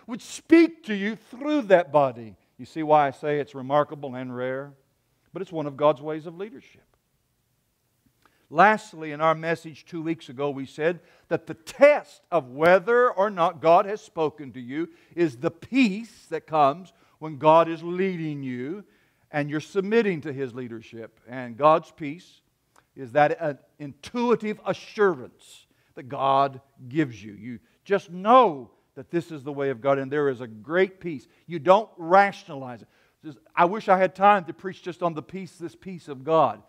would speak to you through that body. You see why I say it's remarkable and rare? But it's one of God's ways of leadership. Lastly, in our message 2 weeks ago, we said that the test of whether or not God has spoken to you is the peace that comes when God is leading you and you're submitting to His leadership. And God's peace is that intuitive assurance that God gives you. You just know that this is the way of God, and there is a great peace. You don't rationalize it. I wish I had time to preach just on this peace of God.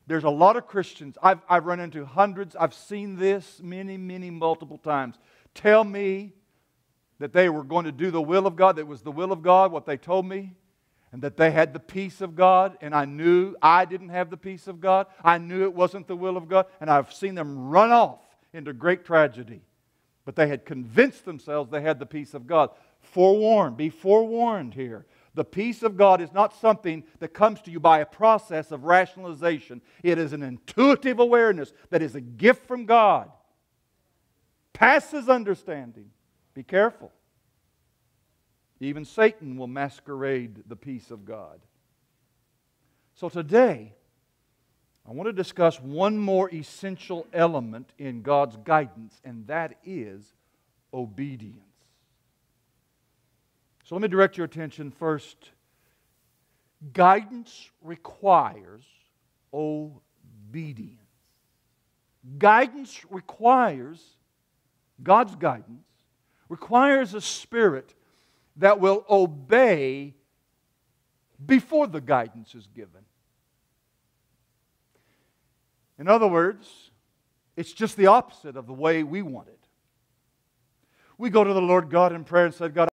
There's a lot of Christians, I've run into hundreds, I've seen this many, multiple times. Tell me that they were going to do the will of God, that it was the will of God, what they told me, and that they had the peace of God, and I knew I didn't have the peace of God. I knew it wasn't the will of God, and I've seen them run off into great tragedy. But they had convinced themselves they had the peace of God. Forewarned, be forewarned here. The peace of God is not something that comes to you by a process of rationalization. It is an intuitive awareness that is a gift from God. Passes understanding. Be careful. Even Satan will masquerade the peace of God. So today, I want to discuss one more essential element in God's guidance, and that is obedience. So let me direct your attention first. Guidance requires obedience. Guidance requires, God's guidance requires a spirit that will obey before the guidance is given. In other words, it's just the opposite of the way we want it. We go to the Lord God in prayer and say, God,